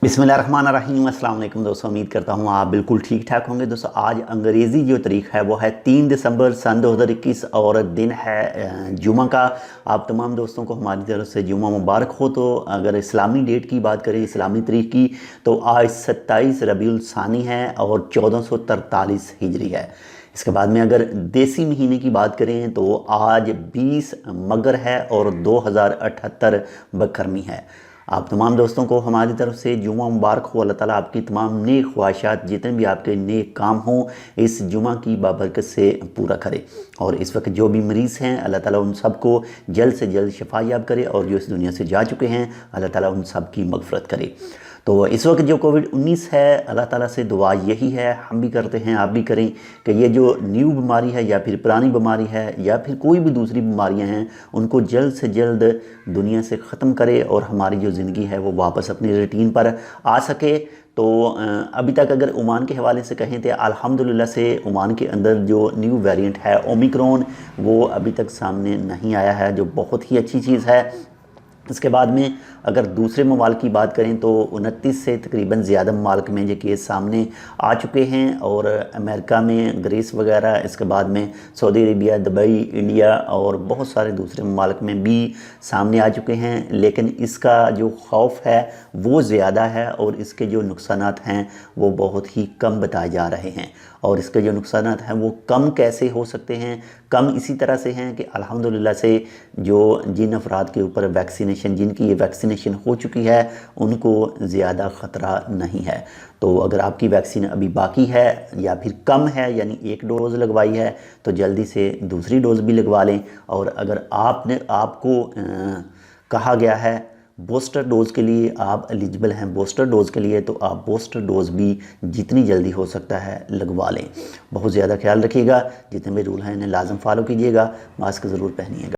बिस्मिल्लाहिर्रहमानिर्रहीम। अस्सलाम वालेकुम दोस्तों, उम्मीद करता हूँ आप बिल्कुल ठीक ठाक होंगे। दोस्तों आज अंग्रेज़ी जो तारीख़ है वो है 3 दिसंबर सन 2021 और दिन है जुम्मा का। आप तमाम दोस्तों को हमारी तरफ से जुम्मा मुबारक हो। तो अगर इस्लामी डेट की बात करें, इस्लामी तारीख़ की, तो आज 27 रबीउल सानी है और 1443 हिजरी है। इसके बाद में अगर देसी महीने की बात करें तो आज 20 मगर है और 2078 बकरमी है। आप तमाम दोस्तों को हमारी तरफ से जुम्मा मुबारक हो। अल्लाह ताला आपकी तमाम नेक ख्वाहिशात, जितने भी आपके नेक काम हों, इस जुम्मा की बाबरकत से पूरा करे। और इस वक्त जो भी मरीज़ हैं, अल्लाह ताला उन सब को जल्द से जल्द शिफा याब करे, और जो इस दुनिया से जा चुके हैं अल्लाह ताला उन सब की मग़फ़िरत करे। तो इस वक्त जो कोविड-19 है, अल्लाह ताला से दुआ यही है, हम भी करते हैं, आप भी करें, कि ये जो न्यू बीमारी है या फिर पुरानी बीमारी है या फिर कोई भी दूसरी बीमारियां हैं, उनको जल्द से जल्द दुनिया से ख़त्म करे और हमारी जो ज़िंदगी है वो वापस अपनी रूटीन पर आ सके। तो अभी तक अगर ओमान के हवाले से कहें तो अल्हम्दुलिल्लाह से ओमान के अंदर जो न्यू वेरिएंट है ओमिक्रॉन, वो अभी तक सामने नहीं आया है, जो बहुत ही अच्छी चीज़ है। इसके बाद में अगर दूसरे ममालिक की बात करें तो 29 से तकरीबन ज़्यादा ममालिक में ये केस सामने आ चुके हैं, और अमेरिका में, ग्रीस वगैरह, इसके बाद में सऊदी अरेबिया, दुबई, इंडिया और बहुत सारे दूसरे ममालिक में भी सामने आ चुके हैं। लेकिन इसका जो खौफ है वो ज़्यादा है और इसके जो नुकसानात हैं वो बहुत ही कम बताए जा रहे हैं। और इसके जो नुकसानात हैं वो कम कैसे हो सकते हैं? कम इसी तरह से हैं कि अल्हम्दुलिल्लाह से जो जिन अफराद के ऊपर वैक्सीनेशन, जिनकी ये वैक्सीनेशन हो चुकी है, उनको ज़्यादा ख़तरा नहीं है। तो अगर आपकी वैक्सीन अभी बाकी है या फिर कम है, यानी 1 डोज़ लगवाई है, तो जल्दी से दूसरी डोज़ भी लगवा लें। और अगर आपको कहा गया है बूस्टर डोज़ के लिए, आप एलिजिबल हैं बूस्टर डोज़ के लिए, तो आप बूस्टर डोज़ भी जितनी जल्दी हो सकता है लगवा लें। बहुत ज़्यादा ख्याल रखिएगा, जितने भी रूल हैं इन्हें लाजम फॉलो कीजिएगा, मास्क ज़रूर पहनिएगा।